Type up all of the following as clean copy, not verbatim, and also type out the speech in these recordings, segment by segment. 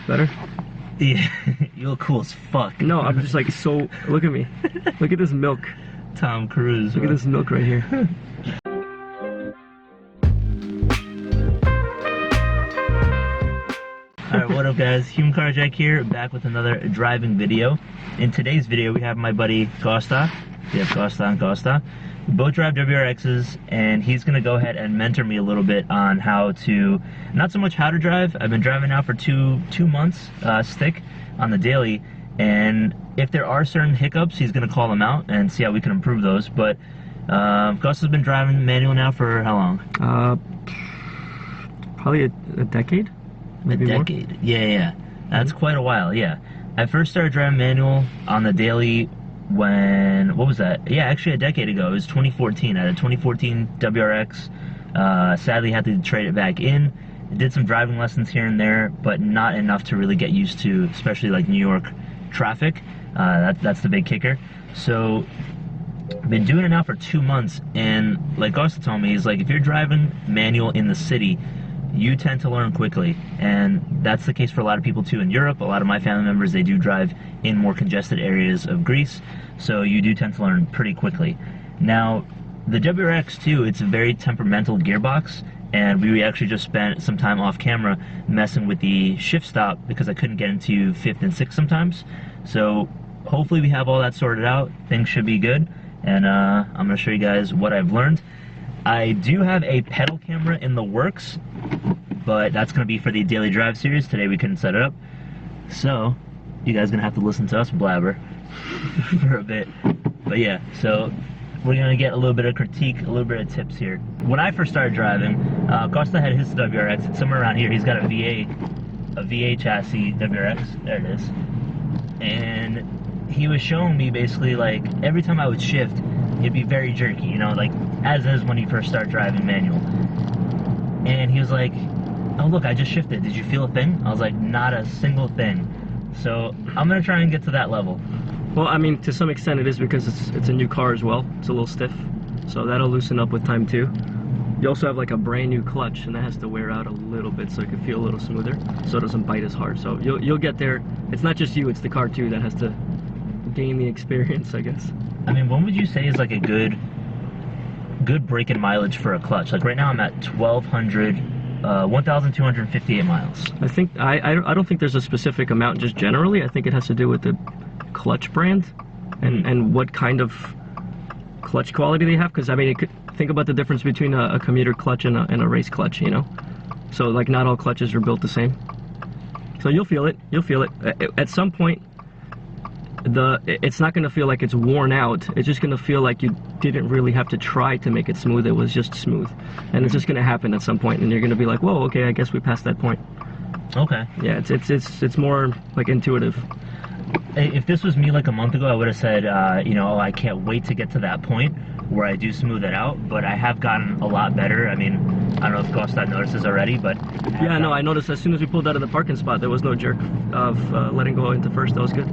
Better? Yeah, you look cool as fuck. No, I'm just like so. Look at me. Look at this milk. Tom Cruise. Look at this milk right here. Alright, what up guys? Human Carjack here, back with another driving video. In today's video we have my buddy Costa. We have Costa and Costa. We both drive WRXs, and he's gonna go ahead and mentor me a little bit on how to, not so much how to drive. I've been driving now for two months, stick on the daily, and if there are certain hiccups, he's gonna call them out and see how we can improve those. But Costa's been driving manual now for how long? Probably a decade. Maybe a decade. More? Yeah. That's quite a while. Yeah, I first started driving manual on the daily when, what was that? Yeah, actually a decade ago. It was 2014. I had a 2014 WRX. Sadly had to trade it back in. I did some driving lessons here and there, but not enough to really get used to, especially like New York traffic. That's the big kicker. So I've been doing it now for 2 months, and like Costa told me, he's like, if you're driving manual in the city, you tend to learn quickly, and that's the case for a lot of people too in Europe. A lot of my family members, they do drive in more congested areas of Greece, so you do tend to learn pretty quickly. Now, the WRX too, it's a very temperamental gearbox, and we actually just spent some time off camera messing with the shift stop because I couldn't get into 5th and 6th sometimes. So hopefully we have all that sorted out. Things should be good, and I'm going to show you guys what I've learned. I do have a pedal camera in the works, but that's going to be for the daily drive series. Today we couldn't set it up, so you guys are going to have to listen to us blabber for a bit. But yeah, so we're going to get a little bit of critique, a little bit of tips here. When I first started driving, Costa had his WRX. It's somewhere around here. He's got a VA chassis WRX. There it is. And he was showing me basically, like, every time I would shift, it'd be very jerky, you know, like as is when you first start driving manual. And he was like, oh look, I just shifted, did you feel a thing? I was like, not a single thing. So I'm gonna try and get to that level. Well, I mean, to some extent it is, because it's a new car as well. It's a little stiff, so that'll loosen up with time too. You also have like a brand new clutch, and that has to wear out a little bit so it can feel a little smoother, so it doesn't bite as hard. So you'll get there. It's not just you, it's the car too that has to gain the experience, I guess. I mean, what would you say is like a good break-in mileage for a clutch? Like right now I'm at 1,258 miles. I think I don't think there's a specific amount just generally. I think it has to do with the clutch brand and what kind of clutch quality they have. Because I mean, think about the difference between a commuter clutch and a race clutch, you know. So like not all clutches are built the same. So you'll feel it. You'll feel it at some point. It's not going to feel like it's worn out. It's just going to feel like you didn't really have to try to make it smooth. It was just smooth, and it's just going to happen at some point, and you're going to be like, whoa, okay, I guess we passed that point. Okay. Yeah, it's more like intuitive. If this was me like a month ago, I would have said, you know, oh, I can't wait to get to that point where I do smooth it out. But I have gotten a lot better. I mean, I don't know if Costa notices already, but yeah, no, I noticed as soon as we pulled out of the parking spot, there was no jerk of letting go into first. That was good.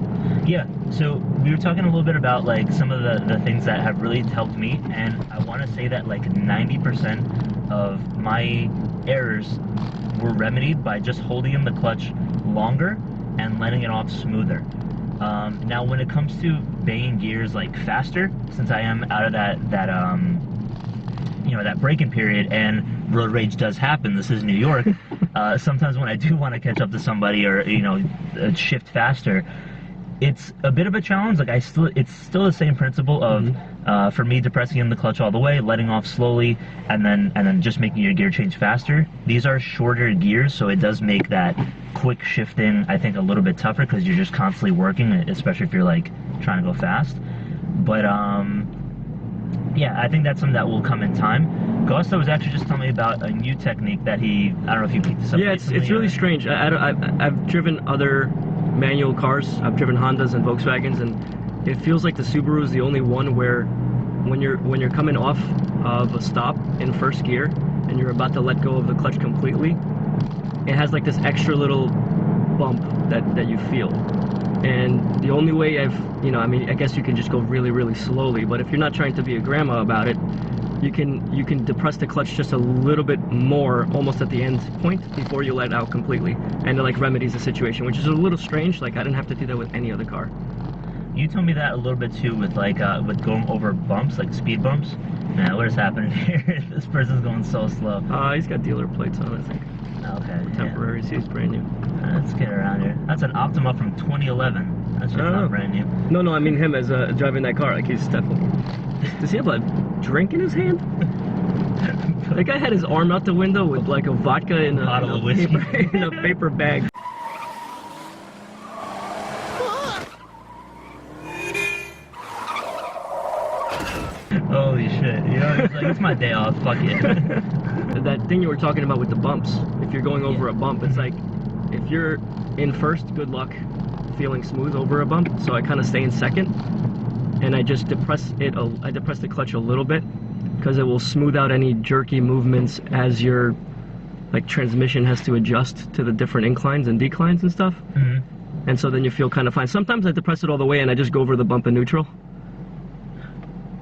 Yeah, so we were talking a little bit about like some of the things that have really helped me, and I want to say that like 90% of my errors were remedied by just holding in the clutch longer and letting it off smoother. Now when it comes to baying gears like faster, since I am out of that you know, that braking period, and road rage does happen, this is New York, sometimes when I do want to catch up to somebody or, you know, shift faster, it's a bit of a challenge. Like it's still the same principle of for me depressing in the clutch all the way, letting off slowly, and then just making your gear change faster. These are shorter gears, so it does make that quick shifting, I think, a little bit tougher because you're just constantly working, especially if you're like trying to go fast. But yeah, I think that's something that will come in time. Costa was actually just telling me about a new technique that I don't know if you picked this up. Yeah, it's really strange. I've driven other manual cars. I've driven Hondas and Volkswagens, and it feels like the Subaru is the only one where when you're coming off of a stop in first gear and you're about to let go of the clutch completely, it has like this extra little bump that you feel. And the only way you know, I mean, I guess you can just go really, really slowly, but if you're not trying to be a grandma about it, you can depress the clutch just a little bit more, almost at the end point, before you let it out completely, and it like remedies the situation, which is a little strange. Like I didn't have to do that with any other car. You told me that a little bit too with like with going over bumps, like speed bumps. Man, what is happening here? This person's going so slow. He's got dealer plates on, I think. Okay. Temporary, yeah. He's brand new. Let's get around here. That's an Optima from 2011. That's just not brand new. No, I mean him as driving that car. Like he's definitely. Does he have a drink in his hand? That guy had his arm out the window with like a vodka in a bottle of whiskey in a paper bag. Holy shit! You know, it's like it's my day off. Fuck it. That thing you were talking about with the bumps. If you're going over a bump, it's like if you're in first, good luck feeling smooth over a bump. So I kind of stay in second, and I just depress it. I depress the clutch a little bit because it will smooth out any jerky movements as your like transmission has to adjust to the different inclines and declines and stuff. Mm-hmm. And so then you feel kind of fine. Sometimes I depress it all the way and I just go over the bump in neutral.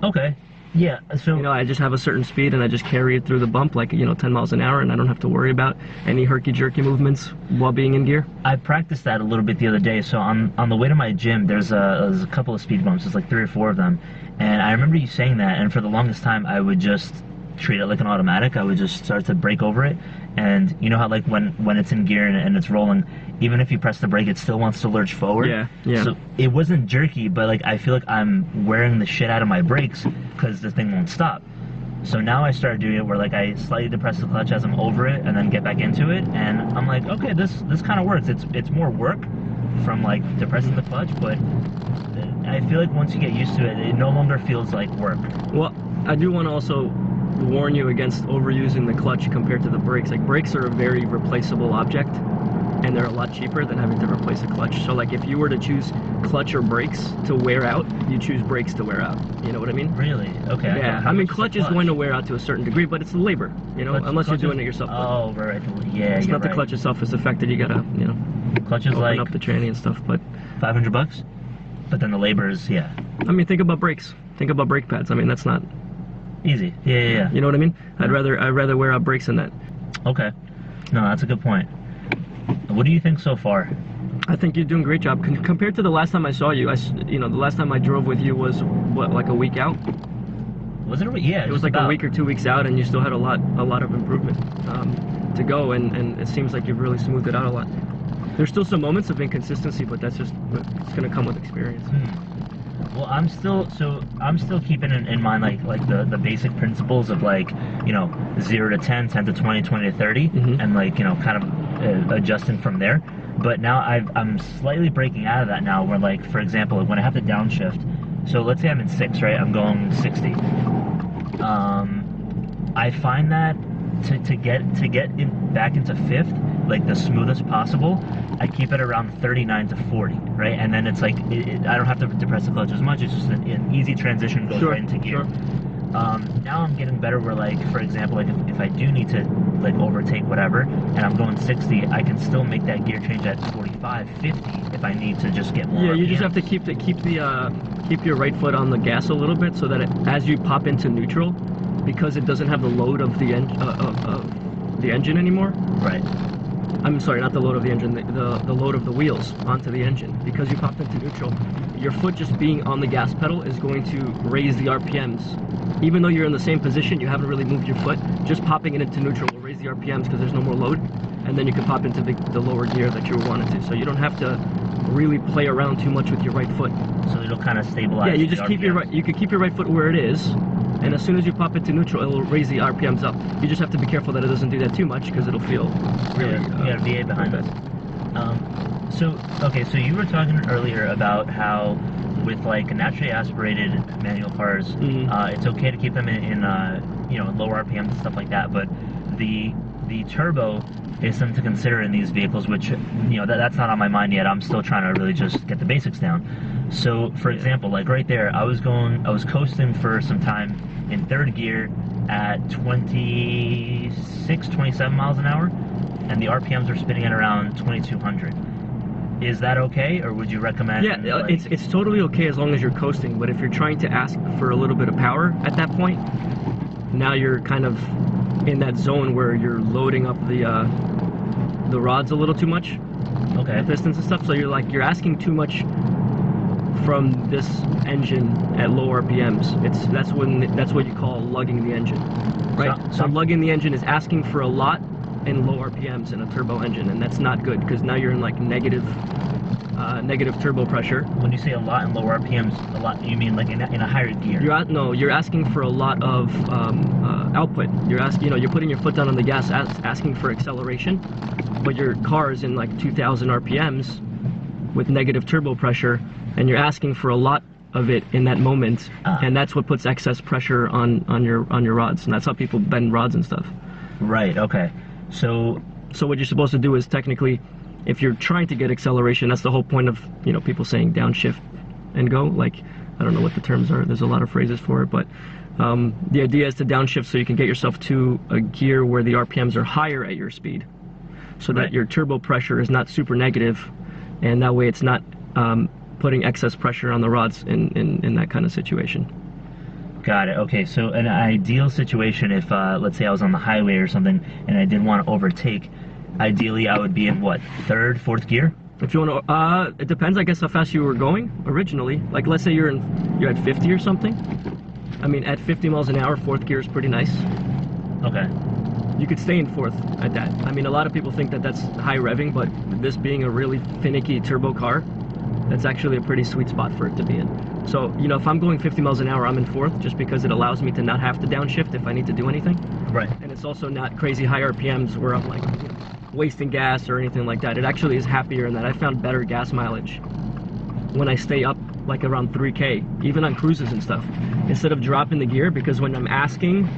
Okay. Yeah, so... You know, I just have a certain speed and I just carry it through the bump like, 10 miles an hour, and I don't have to worry about any herky-jerky movements while being in gear. I practiced that a little bit the other day. So on the way to my gym, there's a couple of speed bumps. There's like 3 or 4 of them. And I remember you saying that, and for the longest time, I would just treat it like an automatic. I would just start to brake over it. And you know how like when it's in gear and it's rolling, even if you press the brake, it still wants to lurch forward. Yeah. So it wasn't jerky, but like I feel like I'm wearing the shit out of my brakes because the thing won't stop. So now I started doing it where like I slightly depress the clutch as I'm over it and then get back into it, and I'm like, okay, this kind of works. It's more work from like depressing the clutch, but I feel like once you get used to it, it no longer feels like work. Well, I do want to also warn you against overusing the clutch compared to the brakes. Like brakes are a very replaceable object, and they're a lot cheaper than having to replace a clutch. So like if you were to choose clutch or brakes to wear out, you choose brakes to wear out. You know what I mean? Really? Okay. Yeah. I mean, clutch is going to wear out to a certain degree, but it's the labor, unless you're doing it yourself. Oh, right. Yeah, it's not the clutch itself, it's the fact that you gotta, clutch is open like up the tranny and stuff, but $500. But then the labor is, yeah. I mean, think about brakes. Think about brake pads. I mean, that's not easy. Yeah. You know what I mean? I'd rather wear out brakes than that. Okay. No, that's a good point. What do you think so far? I think you're doing a great job. Compared to the last time I saw you, the last time I drove with you was, what, like a week out? Was it a week? Yeah. It was like a week or 2 weeks out, and you still had a lot of improvement to go, and it seems like you've really smoothed it out a lot. There's still some moments of inconsistency, but it's going to come with experience. Well, I'm still keeping in mind like the basic principles of like 0 to 10, 10 to 20, 20 to 30, and like kind of adjusting from there. But now I'm slightly breaking out of that now. Where like for example, when I have to downshift, so let's say I'm in 6, right? I'm going 60. I find that to get back into 5th, like the smoothest possible, I keep it around 39 to 40, right? And then it's like I don't have to depress the clutch as much. It's just an easy transition, goes right into gear. Now I'm getting better where like, for example, like if I do need to like overtake whatever and I'm going 60, I can still make that gear change at 45, 50 if I need to just get more. Yeah, you RPMs. just have to keep your right foot on the gas a little bit so that as you pop into neutral, because it doesn't have the load of the engine anymore. Right. I'm sorry, not the load of the engine, the load of the wheels onto the engine. Because you popped into neutral, your foot just being on the gas pedal is going to raise the RPMs. Even though you're in the same position, you haven't really moved your foot, just popping it into neutral will raise the RPMs because there's no more load, and then you can pop into the lower gear that you wanted to. So you don't have to really play around too much with your right foot. So it'll kind of stabilize. Yeah, you just keep you could keep your right foot where it is, and as soon as you pop it to neutral, it'll raise the RPMs up. You just have to be careful that it doesn't do that too much because it'll feel really... you got a VA behind us. So you were talking earlier about how with like naturally aspirated manual cars, it's okay to keep them in low RPMs and stuff like that, but the turbo is something to consider in these vehicles, which that's not on my mind yet. I'm still trying to really just get the basics down. So for example, like right there, I was coasting for some time in 3rd gear at 26, 27 miles an hour, and the RPMs are spinning at around 2200. Is that okay, or would you recommend? Yeah, like, it's totally okay as long as you're coasting, but if you're trying to ask for a little bit of power at that point, now you're kind of in that zone where you're loading up the rods a little too much, Okay. the pistons and stuff. So you're asking too much from this engine at low RPMs. That's what you call lugging the engine, right? So lugging the engine is asking for a lot in low RPMs in a turbo engine, and that's not good because now you're in like negative turbo pressure. When you say a lot in low RPMs, a lot, you mean like in a higher gear? You're asking for a lot of output. You're putting your foot down on the gas, asking for acceleration, but your car is in like 2,000 RPMs with negative turbo pressure, and you're asking for a lot of it in that moment, and that's what puts excess pressure on your rods, and that's how people bend rods and stuff. Right. Okay. So what you're supposed to do is technically, if you're trying to get acceleration, that's the whole point of people saying downshift and go. Like, I don't know what the terms are. There's a lot of phrases for it, but the idea is to downshift so you can get yourself to a gear where the RPMs are higher at your speed, so that your turbo pressure is not super negative, and that way it's not putting excess pressure on the rods in that kind of situation. Got it. Okay, so an ideal situation, if let's say I was on the highway or something and I didn't want to overtake, ideally I would be in what, third, fourth gear? If you want to, it depends, I guess, how fast you were going originally. Like, let's say you're at 50 or something. I mean, at 50 miles an hour, fourth gear is pretty nice. Okay. You could stay in fourth at that. I mean, a lot of people think that that's high revving, but this being a really finicky turbo car, that's actually a pretty sweet spot for it to be in. So, if I'm going 50 miles an hour, I'm in fourth, just because it allows me to not have to downshift if I need to do anything. Right. And it's also not crazy high RPMs where I'm like wasting gas or anything like that. It actually is happier in that I found better gas mileage when I stay up like around 3K, even on cruises and stuff, instead of dropping the gear, because when I'm asking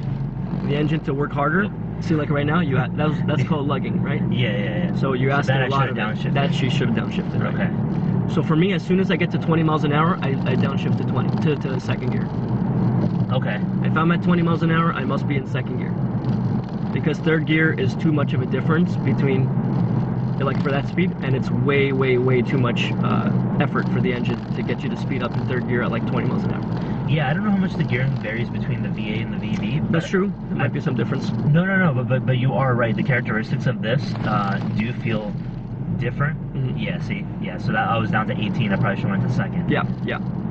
the engine to work harder, see, like right now, that's called lugging, right? Yeah. So you're asking a lot of downshift. That she should have downshifted, right? Okay. So for me, as soon as I get to 20 miles an hour, I downshift to 20, to second gear. Okay. If I'm at 20 miles an hour, I must be in second gear. Because third gear is too much of a difference between, like, for that speed, and it's way, way, way too much effort for the engine to get you to speed up in third gear at like 20 miles an hour. Yeah, I don't know how much the gearing varies between the VA and the VV. That's true. There might be some difference. No, but you are right. The characteristics of this do feel different. Mm-hmm. Yeah, so that I was down to 18. I probably should have went to second. Yeah.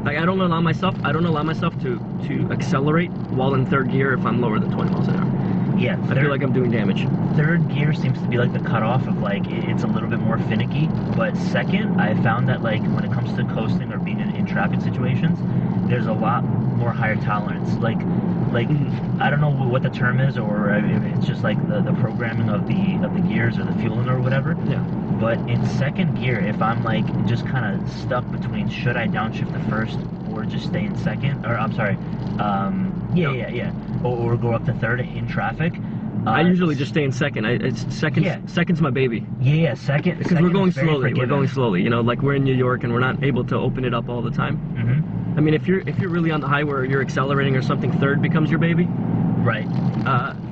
Like, I don't allow myself to accelerate while in third gear if I'm lower than 20 miles an hour. Yeah, I feel like I'm doing damage. Third gear seems to be like the cutoff of, like, it's a little bit more finicky. But second, I found that, like, when it comes to coasting or being in traffic situations, there's a lot more higher tolerance. Like I don't know what the term is, or if it's just like the programming of the gears or the fueling or whatever. Yeah. But in second gear, if I'm like just kind of stuck between should I downshift to first or just stay in second, or I'm sorry, or go up to third in traffic. I usually just stay in second. Second's my baby. Yeah, second. Because we're going slowly. We're going slowly. Like we're in New York and we're not able to open it up all the time. Mm-hmm. I mean, if you're really on the highway or you're accelerating or something, third becomes your baby. Right.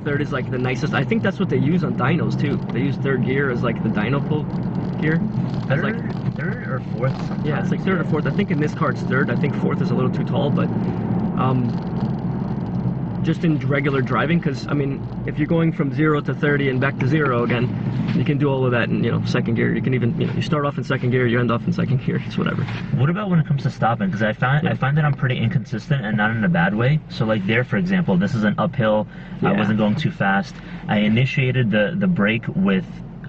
Third is like the nicest. I think that's what they use on dynos too. They use third gear as like the dyno pull gear. Third or fourth sometimes. Yeah, it's like third or fourth. I think in this car it's third. I think fourth is a little too tall, but just in regular driving, because I mean, if you're going from 0 to 30 and back to 0 again, you can do all of that in second gear. You can even you start off in second gear, you end off in second gear. It's whatever. What about when it comes to stopping? Because I find that I'm pretty inconsistent, and not in a bad way. So like there, for example, this is an uphill. Yeah. I wasn't going too fast. I initiated the brake with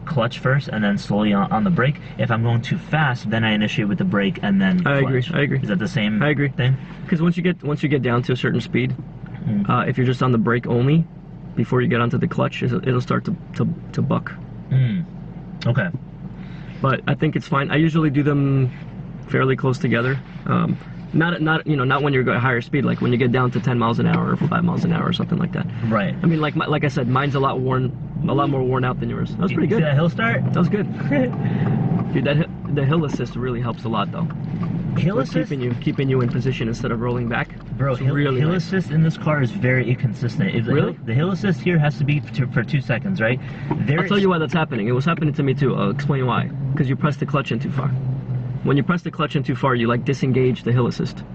clutch first and then slowly on the brake. If I'm going too fast, then I initiate with the brake and then clutch. I agree. Is that the same I agree. thing? Because once you get down to a certain speed, if you're just on the brake only, before you get onto the clutch, it'll start to buck. Okay. But I think it's fine. I usually do them fairly close together. Not when you're at higher speed, like when you get down to 10 miles an hour or 5 miles an hour or something like that. Right. I mean, like I said, mine's a lot more worn out than yours. That was pretty good. See that hill start? That was good. Dude, the hill assist really helps a lot, though. Hill With assist? keeping you in position instead of rolling back. Bro, hill assist in this car is very inconsistent. Really? The hill assist here has to be for 2 seconds, right? I'll tell you why that's happening. It was happening to me too. I'll explain why. Because you press the clutch in too far. When you press the clutch in too far, you like disengage the hill assist.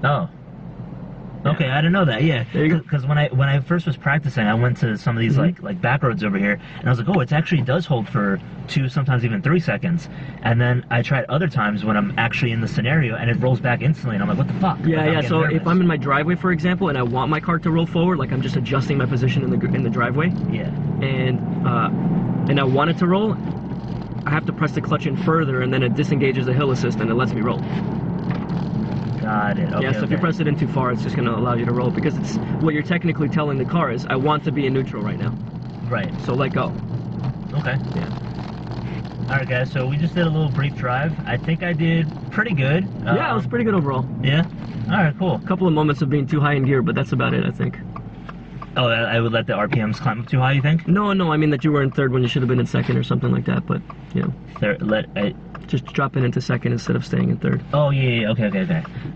Oh. Okay, I didn't know that. Yeah, There you go. because when I first was practicing, I went to some of these like back roads over here, and I was like, oh, it actually does hold for 2, sometimes even 3 seconds. And then I tried other times when I'm actually in the scenario, and it rolls back instantly, and I'm like, what the fuck? Yeah, like, yeah. So if I'm in my driveway, for example, and I want my car to roll forward, like I'm just adjusting my position in the driveway, yeah, and I want it to roll, I have to press the clutch in further, and then it disengages the hill assist, and it lets me roll. got it. Okay, yeah, so if you press it in too far, it's just going to allow you to roll, because it's what you're technically telling the car is, I want to be in neutral right now. Right. So let go. Okay. Yeah. All right, guys. So we just did a little brief drive. I think I did pretty good. Yeah, it was pretty good overall. Yeah. All right. Cool. A couple of moments of being too high in gear, but that's about it, I think. Oh, I would let the RPMs climb up too high, you think? No, I mean that you were in third when you should have been in second or something like that, but, you know. Just dropping into second instead of staying in third. Oh, yeah. Okay.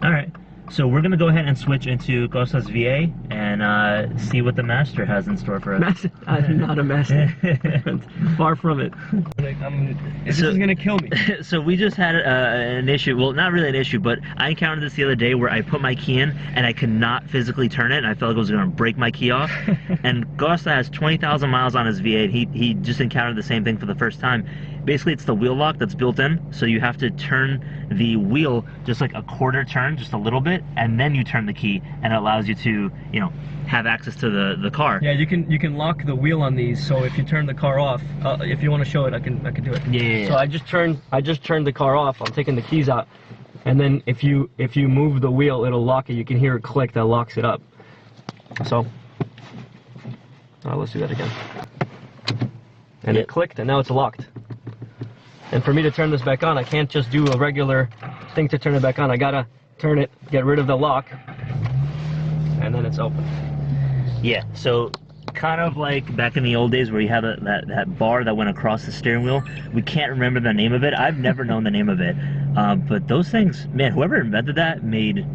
All right. So we're going to go ahead and switch into Costa's VA and see what the Master has in store for us. I'm not a master. Far from it. This is going to kill me. So we just had an issue. Well, not really an issue, but I encountered this the other day where I put my key in and I could not physically turn it, and I felt like I was going to break my key off. And Costa has 20,000 miles on his V8. He just encountered the same thing for the first time. Basically, it's the wheel lock that's built in, so you have to turn the wheel just like a quarter turn, just a little bit, and then you turn the key, and it allows you to, you know, have access to the car. Yeah, you can lock the wheel on these, so if you turn the car off, if you want to show it, I can do it. Yeah. So I just turned the car off. I'm taking the keys out, and then if you move the wheel, it'll lock it. You can hear it click that locks it up. So let's do that again. And it clicked, and now it's locked. And for me to turn this back on, I can't just do a regular thing to turn it back on. I gotta turn it, get rid of the lock, and then it's open. Yeah, so kind of like back in the old days where you had that bar that went across the steering wheel. We can't remember the name of it. I've never known the name of it. But those things, man, whoever invented that made...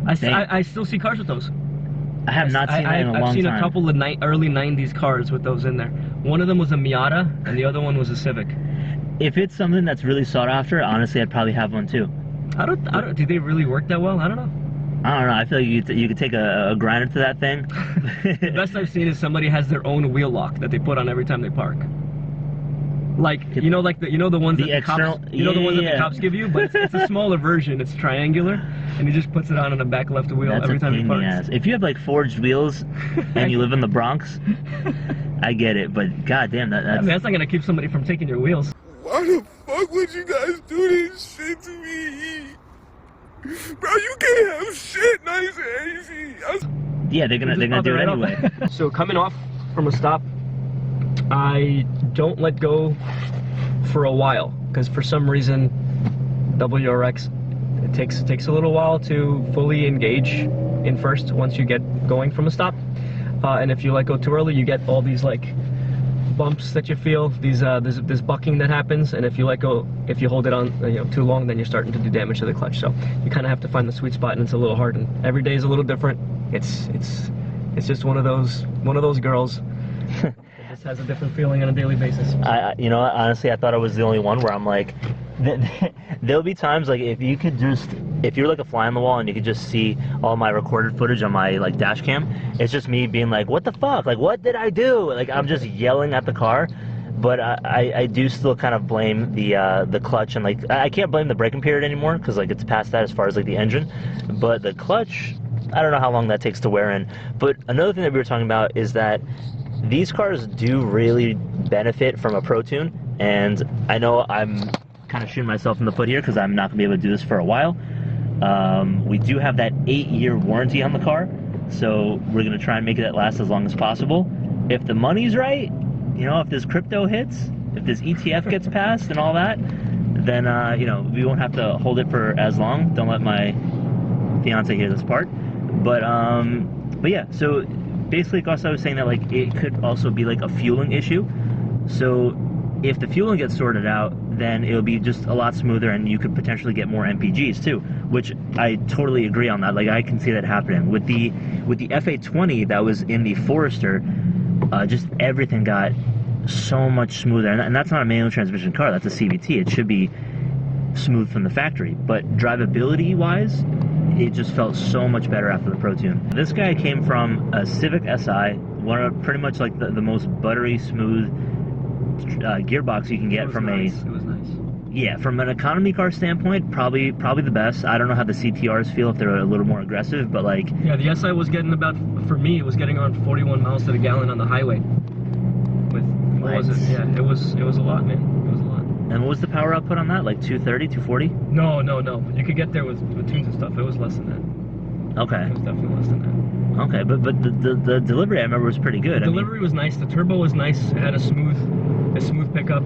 I still see cars with those. I have not seen that in a long time. I've seen a couple of early 90s cars with those in there. One of them was a Miata, and the other one was a Civic. If it's something that's really sought after, honestly, I'd probably have one too. I don't. Do they really work that well? I don't know. I don't know. I feel like you could take a grinder to that thing. The best I've seen is somebody has their own wheel lock that they put on every time they park. Like the ones that the cops, the cops give you, but it's a smaller version. It's triangular, and he just puts it on the back left wheel every time he parks. If you have like forged wheels and you live in the Bronx, I get it. But goddamn, that's not gonna keep somebody from taking your wheels. Why the fuck would you guys do this shit to me? Bro, you can't have shit nice and easy. Yeah, they're gonna do it anyway. So coming off from a stop, I don't let go for a while, because for some reason WRX, it takes a little while to fully engage in first once you get going from a stop. And if you let go too early, you get all these like bumps that you feel, this bucking that happens, and if you let go, if you hold it on too long, then you're starting to do damage to the clutch. So you kind of have to find the sweet spot, and it's a little hard, and every day is a little different. It's just one of those girls. It just has a different feeling on a daily basis. You know, honestly, I thought I was the only one where I'm like, there'll be times like if you're like a fly on the wall and you could just see all my recorded footage on my like dash cam, it's just me being like, what the fuck, like what did I do? Like I'm just yelling at the car. But I do still kind of blame the clutch, and like I can't blame the braking period anymore because like it's past that as far as like the engine. But the clutch, I don't know how long that takes to wear in. But another thing that we were talking about is that these cars do really benefit from a Pro Tune, and I know I'm kind of shooting myself in the foot here because I'm not gonna be able to do this for a while. We do have that 8-year warranty on the car, so we're gonna try and make it last as long as possible. If the money's right, you know, if this crypto hits, if this ETF gets passed and all that, then you know, we won't have to hold it for as long. Don't let my fiance hear this part. But yeah, so basically, Costa was saying that like it could also be like a fueling issue. So if the fueling gets sorted out, then it'll be just a lot smoother, and you could potentially get more MPGs too, which I totally agree on that. Like I can see that happening with the F820 that was in the Forester. Just everything got so much smoother, and that's not a manual transmission car. That's a CVT. It should be smooth from the factory, but drivability wise, it just felt so much better after the Pro Tune. This guy came from a Civic Si, one of pretty much like the most buttery smooth gearbox you can get from It was nice. Yeah, from an economy car standpoint, probably the best. I don't know how the CTRs feel, if they're a little more aggressive, but like... Yeah, the SI was getting about, for me, it was getting around 41 miles to the gallon on the highway. With, what was it? Yeah, it was a lot, man. It was a lot. And what was the power output on that? Like 230, 240? No. You could get there with tunes and stuff. It was less than that. Okay. It was definitely less than that. Okay, but the delivery I remember was pretty good. The delivery was nice. The turbo was nice. It had a smooth pickup.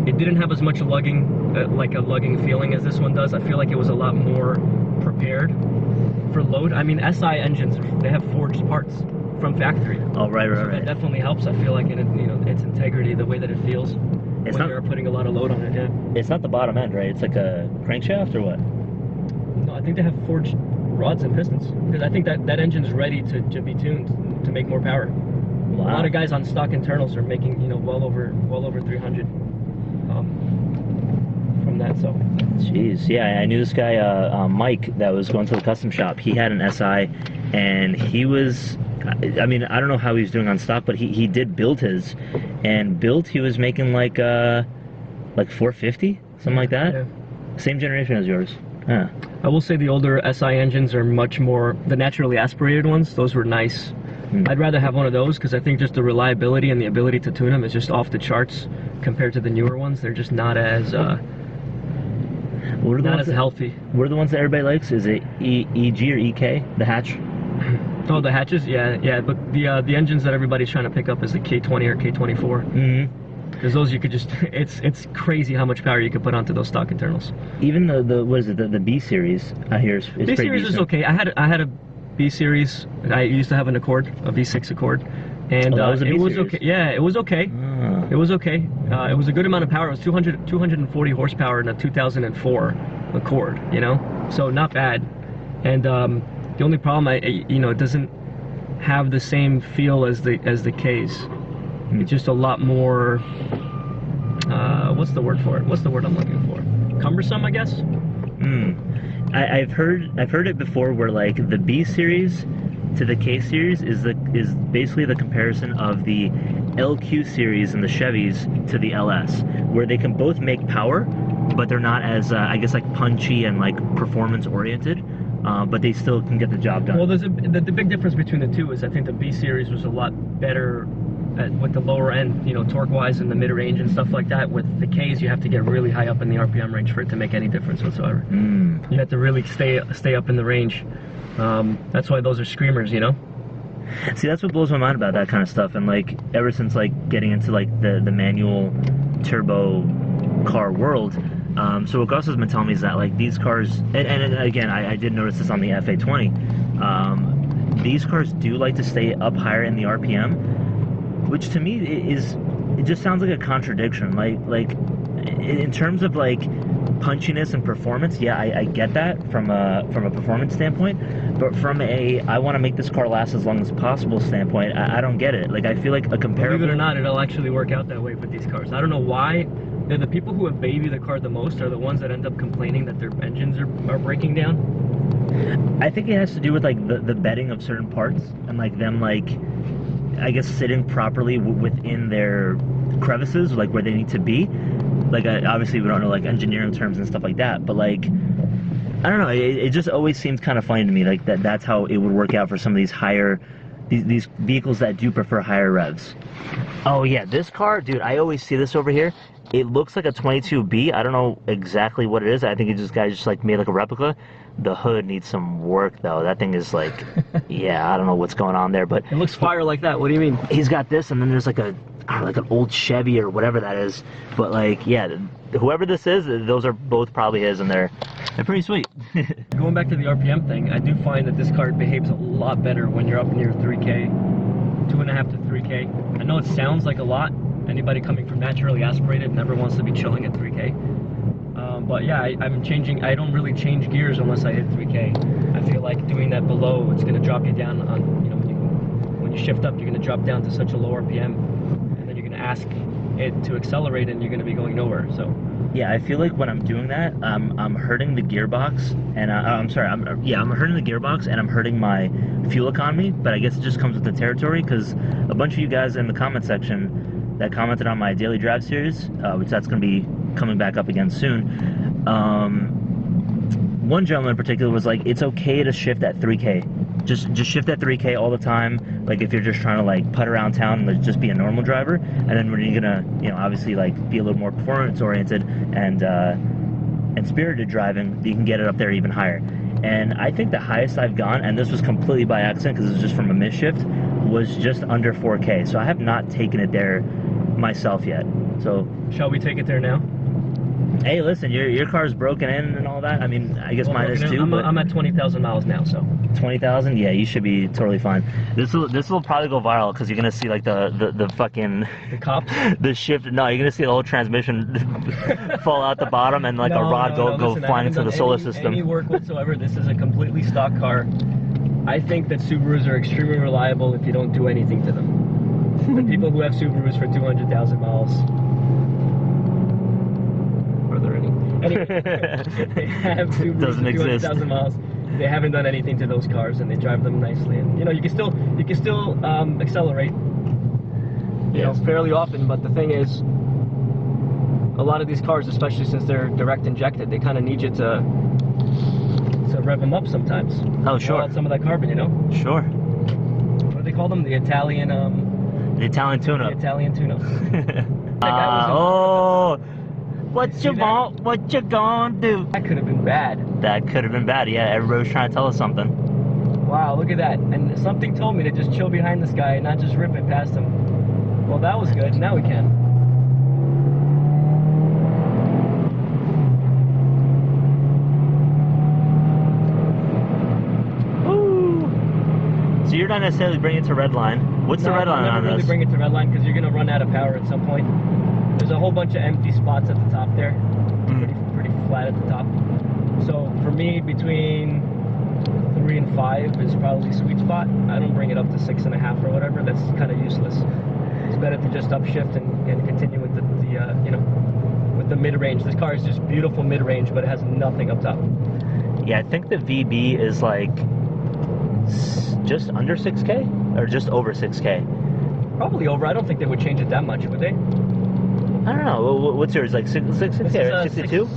It didn't have as much lugging, like a lugging feeling as this one does. I feel like it was a lot more prepared for load. I mean, SI engines, they have forged parts from factory. Oh, right. That definitely helps. I feel like in its integrity, the way that it feels when you're putting a lot of load on it. Yeah. It's not the bottom end, right? It's like a crankshaft or what? No, I think they have forged rods and pistons, because I think that engine's ready to be tuned to make more power. Wow. A lot of guys on stock internals are making well over 300 from that. So. Jeez, yeah, I knew this guy Mike that was going to the custom shop. He had an SI, and he was, I mean, I don't know how he was doing on stock, but he did build his, and he was making like 450, something like that. Yeah. Same generation as yours. Yeah. I will say the older SI engines are much more, the naturally aspirated ones, those were nice. I'd rather have one of those, because I think just the reliability and the ability to tune them is just off the charts compared to the newer ones. They're just not as healthy. What are the ones that everybody likes? Is it EG or EK? The hatch? Oh, the hatches? Yeah. But the engines that everybody's trying to pick up is the K20 or K24. Mm-hmm. Because those you could just, it's crazy how much power you could put onto those stock internals. Even the what is it, the B series I hear is pretty B series decent. is okay. I had a B series. I used to have an Accord, a V6 Accord, and that was a B it was series. okay. Yeah, it was okay. Ah. It was okay. It was a good amount of power. It was 240 horsepower in a 2004 Accord. So not bad. And the only problem, it doesn't have the same feel as the Ks. It's just a lot more, what's the word for it? What's the word I'm looking for? Cumbersome, I guess? I've heard it before, where like the B series to the K series is basically the comparison of the LQ series and the Chevys to the LS, where they can both make power, but they're not as I guess like punchy and like performance oriented. But they still can get the job done. Well, the big difference between the two is I think the B series was a lot better with the lower end, torque-wise in the mid-range and stuff like that. With the Ks, you have to get really high up in the RPM range for it to make any difference whatsoever. You have to really stay up in the range. That's why those are screamers, See, that's what blows my mind about that kind of stuff. And like ever since like getting into like the manual turbo car world. So what Gus has been telling me is that like these cars, and again, I did notice this on the FA20, these cars do like to stay up higher in the RPM, which to me it just sounds like a contradiction. Like in terms of like punchiness and performance, yeah, I get that from a performance standpoint, but from a I want to make this car last as long as possible standpoint, I don't get it. Like I feel like a comparable. Believe it or not, it'll actually work out that way with these cars. I don't know why. The people who have baby the car the most are the ones that end up complaining that their engines are breaking down. I think it has to do with like the bedding of certain parts and like them like I guess sitting properly within their crevices, like where they need to be. Like obviously we don't know like engineering terms and stuff like that, but like I don't know, it just always seems kind of funny to me like that's how it would work out for some of these higher these vehicles that do prefer higher revs. Oh yeah, this car, dude, I always see this over here. It looks like a 22B. I don't know exactly what it is. I think guys just like made like a replica. The hood needs some work though. That thing is like, yeah, I don't know what's going on there, but it looks fire like that. What do you mean? He's got this, and then there's like I don't know, like an old Chevy or whatever that is. But like, yeah, whoever this is, those are both probably his, and they're pretty sweet. Going back to the RPM thing, I do find that this car behaves a lot better when you're up near 3K, 2.5 to 3K. I know it sounds like a lot. Anybody coming from naturally aspirated never wants to be chilling at 3K. But yeah, I'm changing. I don't really change gears unless I hit 3K. I feel like doing that below, it's going to drop you down on, when you shift up, you're going to drop down to such a low RPM, and then you're going to ask it to accelerate, and you're going to be going nowhere. So yeah, I feel like when I'm doing that, I'm hurting the gearbox, and I'm hurting the gearbox, and I'm hurting my fuel economy. But I guess it just comes with the territory, because a bunch of you guys in the comment section that commented on my daily drive series, which that's going to be coming back up again soon. One gentleman in particular was like, it's okay to shift at 3K. Just shift at 3K all the time. Like if you're just trying to like putt around town and just be a normal driver, and then when you're gonna, you know, obviously like be a little more performance oriented and spirited driving, you can get it up there even higher. And I think the highest I've gone, and this was completely by accident because it was just from a misshift, was just under 4K. So I have not taken it there myself yet. So shall we take it there now? Hey, listen, your car's broken in and all that. I mean, I guess mine is too. I'm at 20,000 miles now, so 20,000. Yeah, you should be totally fine. This will probably go viral because you're gonna see like the fucking the cops. The shift. No, you're gonna see the whole transmission fall out the bottom and like a rod go flying into the solar system. Any work whatsoever. This is a completely stock car. I think that Subarus are extremely reliable if you don't do anything to them. The people who have Subarus for 200,000 miles. Are there any? Anyway, they have Subarus Doesn't for exist. 200,000 miles. They haven't done anything to those cars, and they drive them nicely. And you know, you can still accelerate, you know, fairly often. But the thing is, a lot of these cars, especially since they're direct injected, they kind of need you to rev them up sometimes. Oh, sure. Blow out some of that carbon, you know. Sure. What do they call them? The Italian. The Italian tune-up. The Italian tune-up. Oh. What you want? What you gonna do? That could have been bad. That could have been bad. Yeah, everybody was trying to tell us something. Wow, look at that. And something told me to just chill behind this guy and not just rip it past him. Well, that was good. Now we can. Woo! So you're not necessarily bringing it to red line. What's the red line on this? Never really bring it to red line because you're going to run out of power at some point. There's a whole bunch of empty spots at the top there. Pretty flat at the top. So for me, between 3 and 5 is probably sweet spot. I don't bring it up to 6.5 or whatever. That's kind of useless. It's better to just upshift and continue with the you know, with the mid-range. This car is just beautiful mid-range, but it has nothing up top. Yeah, I think the VB is like just under 6K or just over 6K. Probably over. I don't think they would change it that much, would they? I don't know. What's yours? Like 6K or 62? 6.6,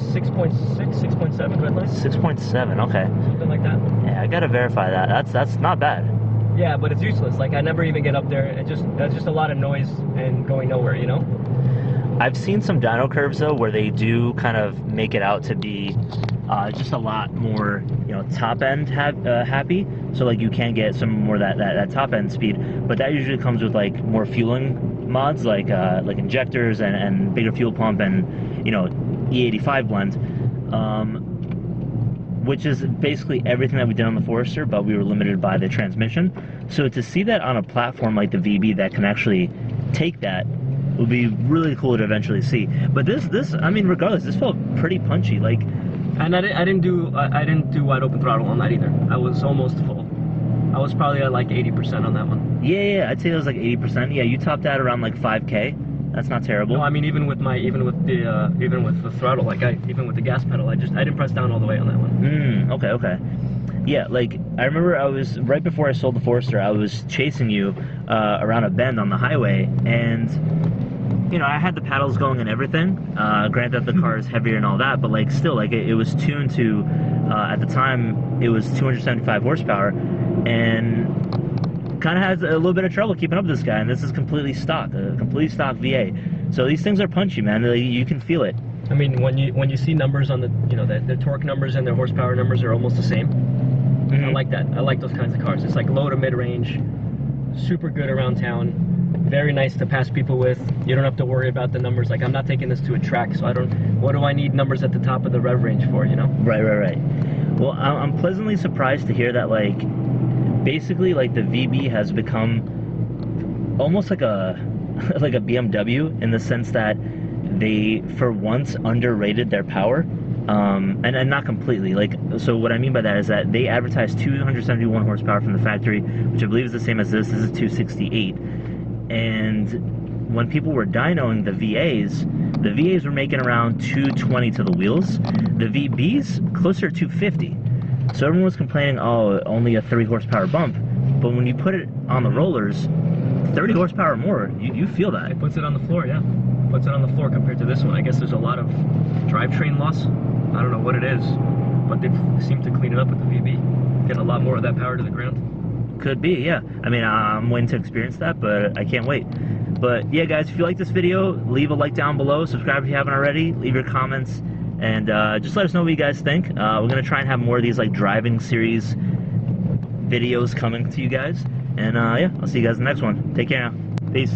6.7 red line. 6.7. Okay. Something like that. Yeah, I gotta verify that. That's not bad. Yeah, but it's useless. Like I never even get up there. That's just a lot of noise and going nowhere, you know. I've seen some dyno curves though where they do kind of make it out to be just a lot more, you know, top end happy. So like you can get some more that top end speed, but that usually comes with like more fueling mods like injectors and bigger fuel pump and, you know, E85 blend, which is basically everything that we did on the Forester, but we were limited by the transmission. So to see that on a platform like the VB that can actually take that would be really cool to eventually see. But this I mean, regardless, this felt pretty punchy. Like, and I didn't do wide open throttle on that either. I was almost full. I was probably at like 80% on that one. Yeah, I'd say it was like 80%. Yeah, you topped out around like 5K. That's not terrible. No, I mean even with the throttle, like even with the gas pedal, I didn't press down all the way on that one. Okay. Yeah, like I remember I was right before I sold the Forester, I was chasing you around a bend on the highway, and you know, I had the paddles going and everything. Granted, the car is heavier and all that, but like still, like it was tuned to at the time it was 275 horsepower, and kind of has a little bit of trouble keeping up with this guy. And this is completely stock, a completely stock V8. So these things are punchy, man. You can feel it. I mean, when you see numbers on the, you know, the torque numbers and their horsepower numbers are almost the same. Mm-hmm. I like that. I like those kinds of cars. It's like low to mid range, super good around town, very nice to pass people with. You don't have to worry about the numbers. Like I'm not taking this to a track, so what do I need numbers at the top of the rev range for, you know? Right. Well, I'm pleasantly surprised to hear that, like, basically, like, the VB has become almost like a BMW in the sense that they, for once, underrated their power. And not completely. Like, so what I mean by that is that they advertised 271 horsepower from the factory, which I believe is the same as this. This is 268. And when people were dynoing the VAs were making around 220 to the wheels. The VBs closer to 250. So everyone was complaining, oh, only a 3 horsepower bump. But when you put it on the rollers, 30 horsepower more, you feel that. It puts it on the floor, yeah. Puts it on the floor compared to this one. I guess there's a lot of drivetrain loss. I don't know what it is, but they seem to clean it up with the VB. Get a lot more of that power to the ground. Could be, yeah. I mean, I'm waiting to experience that, but I can't wait. But yeah, guys, if you like this video, leave a like down below, subscribe if you haven't already, leave your comments, and just let us know what you guys think. We're gonna try and have more of these like driving series videos coming to you guys. And yeah, I'll see you guys in the next one. Take care now. Peace.